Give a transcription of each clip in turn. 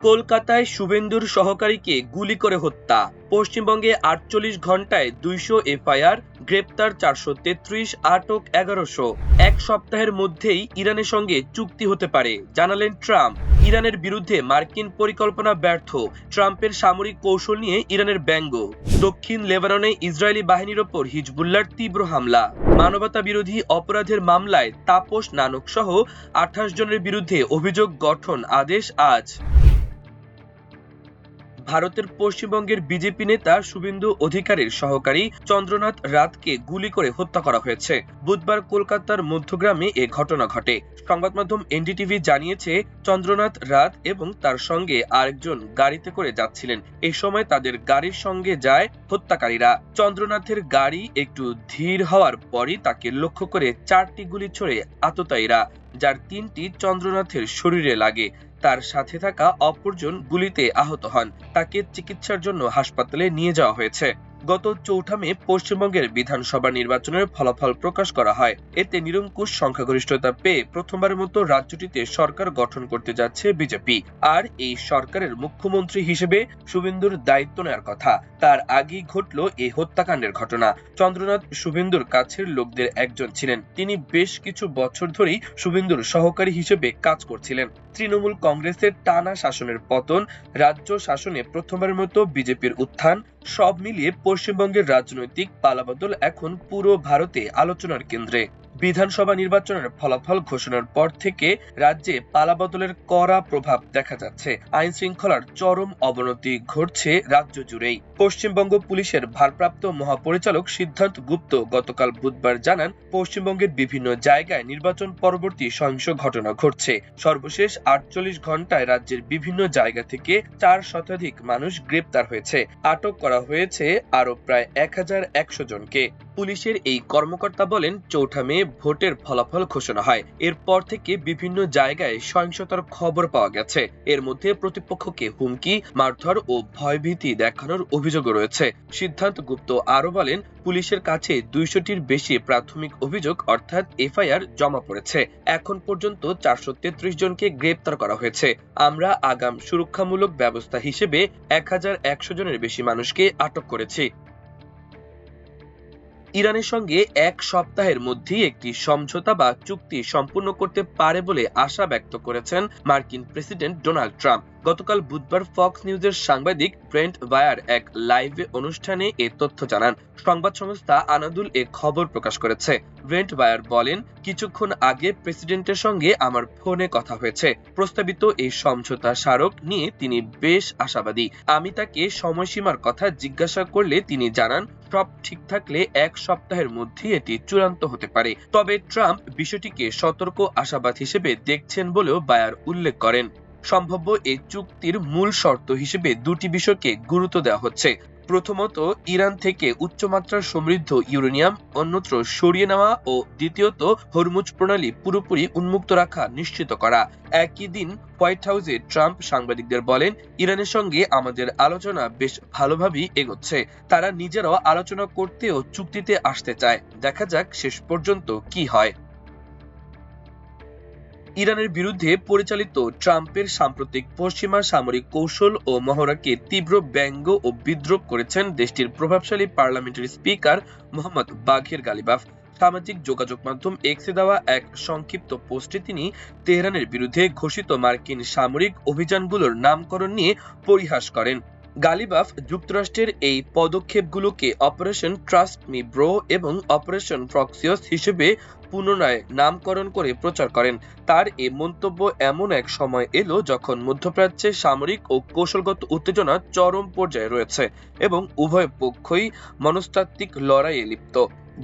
কলকাতায় শুভেন্দুর সহকারীকে গুলি করে হত্যা। পশ্চিমবঙ্গে ৪৮ ঘন্টায় ২০০ এফআইআর, গ্রেপ্তার ৪৩৩, আটক ১১০০। এক সপ্তাহের মধ্যেই ইরানের সঙ্গে চুক্তি হতে পারে, জানালেন ট্রাম্প। ইরানের বিরুদ্ধে মার্কিন পরিকল্পনা ব্যর্থ, ট্রাম্পের সামরিক কৌশল নিয়ে ইরানের ব্যঙ্গ। দক্ষিণ লেবাননে ইসরায়েলি বাহিনীর ওপর হিজবুল্লাহর তীব্র হামলা। মানবতা বিরোধী অপরাধের মামলায় তাপস নানক সহ ২৮ জনের বিরুদ্ধে অভিযোগ গঠন আদেশ আজ। ভারতের পশ্চিমবঙ্গের বিজেপি নেতা শুভেন্দু অধিকারীর সহকারী চন্দ্রনাথ রাতকে গুলি করে হত্যা করা হয়েছে। বুধবার কলকাতার মধ্যগ্রামে এ ঘটনা ঘটে। সংবাদ মাধ্যম এনডিটিভি জানিয়েছে, চন্দ্রনাথ রাত এবং তার সঙ্গে আরেকজন গাড়িতে করে যাচ্ছিলেন। এই সময় তাদের গাড়ির সঙ্গে যায় হত্যাকারীরা। চন্দ্রনাথের গাড়ি একটু ধীর হওয়ার পরই তাকে লক্ষ্য করে ৪টি গুলি ছোড়ে আততায়ীরা, যার ৩টি চন্দ্রনাথের শরীরে লাগে। তার সাথে থাকা অপরজন গুলিতে আহত হন। তাকে চিকিৎসার জন্য হাসপাতালে নিয়ে যাওয়া হয়েছে। গত ৪ মে পশ্চিমবঙ্গের বিধানসভা নির্বাচনের ফলাফল প্রকাশ করা হয়। এতে নিরঙ্কুশ সংখ্যাগরিষ্ঠতা পেয়ে প্রথমবারের মতো রাজ্যটিতে সরকার গঠন করতে যাচ্ছে বিজেপি। আর এই সরকারের মুখ্যমন্ত্রী হিসেবে শুভেন্দুর দায়িত্ব নেওয়ার কথা। তার আগেই ঘটল এই হত্যাকাণ্ডের ঘটনা। চন্দ্রনাথ শুভেন্দুর কাছের লোকদের একজন ছিলেন। তিনি বেশ কিছু বছর ধরেই শুভেন্দুর সহকারী হিসেবে কাজ করছিলেন। তৃণমূল কংগ্রেসের টানা শাসনের পতন, রাজ্য শাসনে প্রথমবারের মতো বিজেপির উত্থান, সব মিলিয়ে পশ্চিমবঙ্গের রাজনৈতিক পালাবদল এখন পুরো ভারতে আলোচনার কেন্দ্রে। বিধানসভা নির্বাচনের ফলাফল ঘোষণার পর থেকে রাজ্যে পালাবদলের কড়া প্রভাব দেখা যাচ্ছে। আইন শৃঙ্খলার চরম অবনতি ঘটছে রাজ্য জুড়েই। পশ্চিমবঙ্গ পুলিশের ভারপ্রাপ্ত মহাপরিচালক সিদ্ধান্ত গুপ্ত গতকাল বুধবার জানান, পশ্চিমবঙ্গের বিভিন্ন জায়গায় নির্বাচন পরবর্তী সহিংস ঘটনা ঘটছে। সর্বশেষ ৪৮ ঘন্টায় রাজ্যের বিভিন্ন জায়গা থেকে ৪ শতাধিক মানুষ গ্রেপ্তার হয়েছে। আটক করা হয়েছে আরো প্রায় ১১০০ জনকে। পুলিশের এই কর্মকর্তা বলেন, ৪ মে ভোটের ফলাফল ঘোষণা হয়। এরপর থেকে বিভিন্ন জায়গায় সহিংসতার খবর পাওয়া গেছে। এর মধ্যে প্রতিপক্ষকে হুমকি, মারধর ও ভয়ভীতি দেখানোর অভিযোগও রয়েছে। সিদ্ধান্ত গুপ্ত আরো বলেন, পুলিশের কাছে ২০০টির বেশি প্রাথমিক অভিযোগ অর্থাৎ এফআইআর জমা পড়েছে। এখন পর্যন্ত ৪৩৩ জনকে গ্রেপ্তার করা হয়েছে। আমরা আগাম সুরক্ষামূলক ব্যবস্থা হিসেবে ১১০০ জনের বেশি মানুষকে আটক করেছি। ইরানের সঙ্গে এক সপ্তাহের মধ্যেই একটি সমঝোতা বা চুক্তি সম্পূর্ণ করতে পারে বলে আশা ব্যক্ত করেছেন মার্কিন প্রেসিডেন্ট ডোনাল্ড ট্রাম্প। গতকাল বুধবার ফক্স নিউজের সাংবাদিক ব্রেন্ট বায়ার এক লাইভ অনুষ্ঠানে এ তথ্য জানান। সংবাদ সংস্থা আনাদুল এ খবর প্রকাশ করেছে। ব্রেন্ট বায়ার বলেন, কিছুক্ষণ আগে প্রেসিডেন্টের সঙ্গে আমার ফোনে কথা হয়েছে। প্রস্তাবিত এই সমঝোতা স্মারক নিয়ে তিনি বেশ আশাবাদী। আমি তাকে সময়সীমার কথা জিজ্ঞাসা করলে তিনি জানান, সব ঠিক থাকলে এক সপ্তাহের মধ্যেই এটি চূড়ান্ত হতে পারে। তবে ট্রাম্প বিষয়টিকে সতর্ক আশাবাদ হিসেবে দেখছেন বলেও বায়ার উল্লেখ করেন। সম্ভাব্য এই চুক্তির মূল শর্ত হিসেবে ২টি বিষয়কে গুরুত্ব দেওয়া হচ্ছে। প্রথমত, ইরান থেকে উচ্চমাত্রার সমৃদ্ধ ইউরেনিয়াম অন্যত্র সরিয়ে নেওয়া ও দ্বিতীয়ত, হরমুজ প্রণালী পুরোপুরি উন্মুক্ত রাখা নিশ্চিত করা। একই দিন হোয়াইট হাউসে ট্রাম্প সাংবাদিকদের বলেন, ইরানের সঙ্গে আমাদের আলোচনা বেশ ভালোভাবেই এগোচ্ছে। তারা নিজেরাও আলোচনা করতে ও চুক্তিতে আসতে চায়। দেখা যাক শেষ পর্যন্ত কি হয়। ইরানের বিরুদ্ধে পরিচালিত ট্রাম্পের সাম্প্রতিক পশ্চিমা সামরিক কৌশল ও মহড়াকে তীব্র ব্যঙ্গ ও বিদ্রূপ করেছেন দেশটির প্রভাবশালী পার্লামেন্টারি স্পিকার মোহাম্মদ বাঘের গালিবাফ। সামাজিক যোগাযোগ মাধ্যম এক্সে দেওয়া এক সংক্ষিপ্ত পোস্টে তিনি তেহরানের বিরুদ্ধে ঘোষিত মার্কিন সামরিক অভিযানগুলোর নামকরণ নিয়ে পরিহাস করেন। গালিবাফ যুক্তরাষ্ট্রের এই পদক্ষেপগুলোকে অপারেশন ট্রাস্ট মি ব্রো এবং অপারেশন প্রক্সিয়াস হিসেবে পুনরায় নামকরণ করে প্রচার করেন। তার এই মন্তব্য এমন এক সময় এলো যখন মধ্যপ্রাচ্যে সামরিক ও কৌশলগত উত্তেজনা চরম পর্যায়ে রয়েছে এবং উভয় পক্ষই মনস্তাত্ত্বিক লড়াইয়ে লিপ্ত।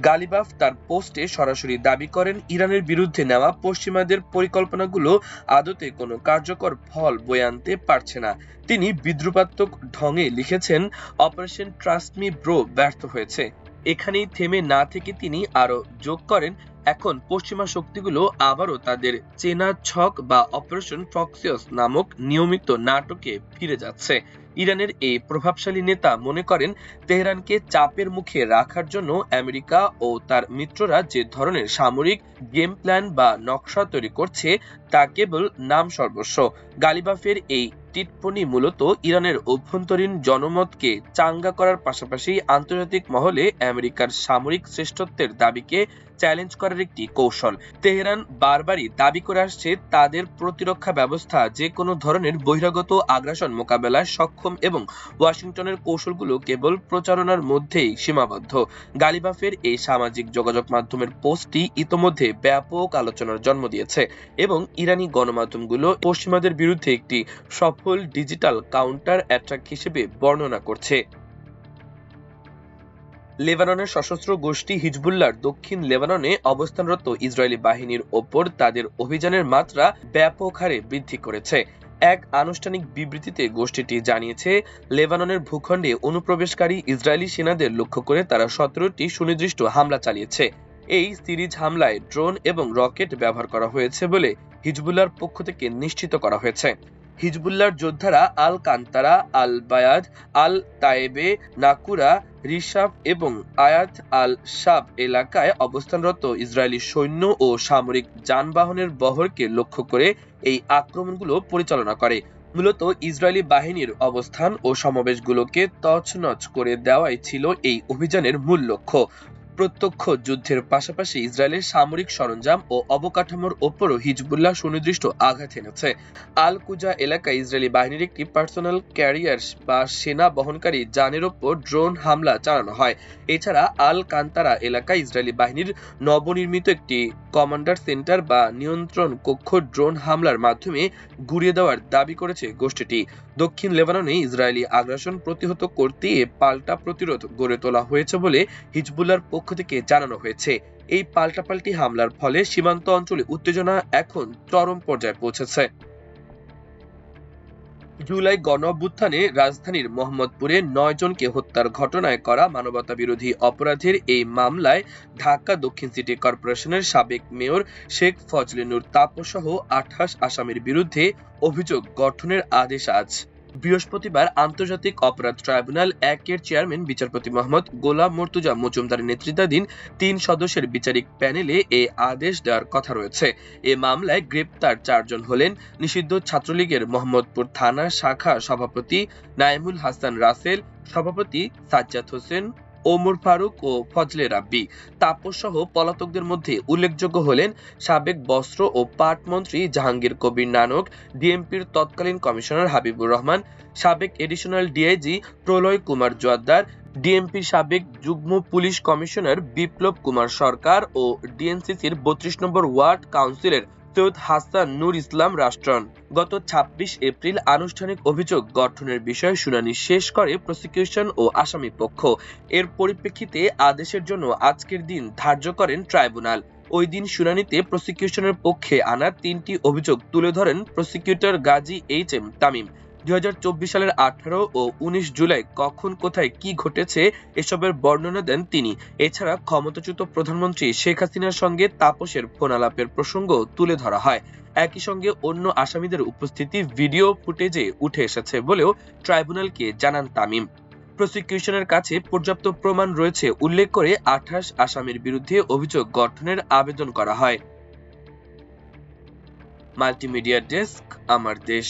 গালিবাফ তার পোস্টে সরাসরি দাবি করেন, ইরানের বিরুদ্ধে নেওয়া পশ্চিমাদের পরিকল্পনাগুলো আদতে কোনো কার্যকর ফল বয়ে আনতে পারছে না। তিনি বিদ্রূপাত্মক ঢঙে লিখেছেন, অপারেশন ট্রাস্ট মি ব্রো ব্যর্থ হয়েছে। এখানেই থেমে না থেকে তিনি আরো যোগ করেন, এখন পশ্চিমা শক্তিগুলো আবারও তাদের চেনা ছক বা অপারেশন প্রক্সিয়াস নামক নিয়মিত নাটকে ফিরে যাচ্ছে। ইরানের এই প্রভাবশালী নেতা মনে করেন, তেহরানকে চাপের মুখে রাখার জন্য আমেরিকা ও তার মিত্ররা যে ধরনের সামরিক গেম প্ল্যান বা নকশা তৈরি করছে তা কেবল নাম সর্বস্ব। গালিবাফের এই টিপ্পনী মূলত ইরানের অভ্যন্তরীণ জনমতকে চাঙ্গা করার পাশাপাশি আন্তর্জাতিক মহলে আমেরিকার সামরিক শ্রেষ্ঠত্বের দাবিকে চ্যালেঞ্জ করার একটি কৌশল। তেহরান বারবারই দাবি করে আসছে তাদের প্রতিরক্ষা ব্যবস্থা যে কোনো ধরনের বহিরাগত আগ্রাসন মোকাবেলায় সক্ষম এবং ওয়াশিংটনের কৌশলগুলো কেবল প্রচারণার মধ্যেই সীমাবদ্ধ। গালিবাফের এই সামাজিক যোগাযোগ মাধ্যমের পোস্টটি ইতোমধ্যে ব্যাপক আলোচনার জন্ম দিয়েছে এবং ইরানি গণমাধ্যমগুলো পশ্চিমাদের বিরুদ্ধে একটি সফল ডিজিটাল কাউন্টার অ্যাটাক হিসেবে বর্ণনা করছে। লেবাননের সশস্ত্র গোষ্ঠী হিজবুল্লাহর দক্ষিণ লেবাননে অবস্থানরত ইসরায়েলি বাহিনীর ওপর তাদের অভিযানের মাত্রা ব্যাপক হারে বৃদ্ধি করেছে। এক আনুষ্ঠানিক বিবৃতিতে গোষ্ঠীটি জানিয়েছে, লেবাননের ভূখণ্ডে অনুপ্রবেশকারী ইসরায়েলি সেনাদের লক্ষ্য করে তারা 17টি সুনির্দিষ্ট হামলা চালিয়েছে। এই সিরিজ হামলায় ড্রোন এবং রকেট ব্যবহার করা হয়েছে বলে হিজবুল্লাহর পক্ষ থেকে নিশ্চিত করা হয়েছে। হিজবুল্লাহর যোদ্ধারা আল কান্তারা, আল বায়াদ, আল তায়েবে, নাকুরা, রিশাফ এবং আয়াত আল শাব এলাকায় অবস্থানরত ইসরায়েলি সৈন্য ও সামরিক যানবাহনের বহরকে লক্ষ্য করে এই আক্রমণগুলো পরিচালনা করে। মূলত ইসরায়েলি বাহিনীর অবস্থান ও সমাবেশগুলোকে তছনছ করে দেওয়াই ছিল এই অভিযানের মূল লক্ষ্য। প্রত্যক্ষ যুদ্ধের পাশাপাশি ইসরায়েলের সামরিক সরঞ্জাম ও অবকাঠামোর ওপরও হিজবুল্লাহ সুনির্দিষ্ট আঘাত এনেছে। আল কুজা এলাকায় ইসরায়েলি বাহিনীর একটি পার্সোনাল ক্যারিয়ার বা সেনা বহনকারী যানের ওপর ড্রোন হামলা চালানো হয়। এছাড়া আল কান্তারা এলাকায় ইসরায়েলি বাহিনীর নবনির্মিত একটি কমান্ডার সেন্টার বা নিয়ন্ত্রণ কক্ষ ড্রোন হামলার মাধ্যমে গুঁড়িয়ে দেওয়ার দাবি করেছে গোষ্ঠীটি। দক্ষিণ লেবাননে ইসরায়েলি আগ্রাসন প্রতিহত করতে পাল্টা প্রতিরোধ গড়ে তোলা হয়েছে বলে হিজবুল্লাহর পক্ষ থেকে জানানো হয়েছে। এই পাল্টাপাল্টি হামলার ফলে সীমান্ত অঞ্চলে উত্তেজনা এখন চরম পর্যায়ে পৌঁছেছে। জুলাই গণঅভ্যুত্থানে রাজধানীর মোহাম্মদপুরে 9 জনকে হত্যার ঘটনায় করা মানবতাবিরোধী অপরাধের এই মামলায় ঢাকা দক্ষিণ সিটি কর্পোরেশনের সাবেক মেয়র শেখ ফজলে নূর তাপস সহ 28 আসামির বিরুদ্ধে অভিযোগ গঠনের আদেশ আজ বৃহস্পতিবার আন্তর্জাতিক অপরাধ ট্রাইব্যুনাল 1 এর চেয়ারম্যান বিচারপতি মোহাম্মদ গোলাম মর্তুজা মজুমদারের নেতৃত্বাধীন 3 সদস্যের বিচারিক প্যানেলে এ আদেশ দেওয়ার কথা রয়েছে। এ মামলায় গ্রেপ্তার 4 জন হলেন নিষিদ্ধ ছাত্রলীগের মোহাম্মদপুর থানা শাখা সভাপতি নাইমুল হাসান রাসেল, সভাপতি সাজ্জাদ হোসেন, ওমর ফারুক ও ফজলে রাব্বি। তাপস সহ পলাতকদের মধ্যে উল্লেখযোগ্য হলেন সাবেক বস্ত্র ও পাট মন্ত্রী জাহাঙ্গীর কবির নানক, ডিএমপির তৎকালীন কমিশনার হাবিবুর রহমান, সাবেক এডিশনাল ডিআইজি প্রলয় কুমার জোয়ারদার, ডিএমপির সাবেক যুগ্ম পুলিশ কমিশনার বিপ্লব কুমার সরকার ও ডিএনসিসির 32 নম্বর ওয়ার্ড কাউন্সিলর সৈয়দ হাসান নূর ইসলাম রাষ্ট্রন। গত 26 এপ্রিল আনুষ্ঠানিক অভিযোগ গঠনের বিষয়ে শুনানি শেষ করে প্রসিকিউশন ও আসামি পক্ষ। এর পরিপ্রেক্ষিতে আদেশের জন্য আজকের দিন ধার্য করেন ট্রাইব্যুনাল। ওই দিন শুনানিতে প্রসিকিউশনের পক্ষে আনা 3টি অভিযোগ তুলে ধরেন প্রসিকিউটর গাজী এইচ.এম. তামিম। 2024 সালের 18 ও 19 জুলাই কখন কোথায় কি ঘটেছে এসবের বর্ণনা দেন তিনি। এছাড়া ক্ষমতাচ্যুত প্রধানমন্ত্রী শেখ হাসিনার সঙ্গে তাপসের ফোন আলাপের প্রসঙ্গ তুলে ধরা হয়। একই সঙ্গে অন্য আসামিদের উপস্থিতি ভিডিও ফুটেজে উঠে এসেছে বলেও ট্রাইব্যুনালকে জানান তামিম। প্রসিকিউশনের কাছে পর্যাপ্ত প্রমাণ রয়েছে উল্লেখ করে 28 আসামির বিরুদ্ধে অভিযোগ গঠনের আবেদন করা হয়। মাল্টিমিডিয়া ডেস্ক, আমার দেশ।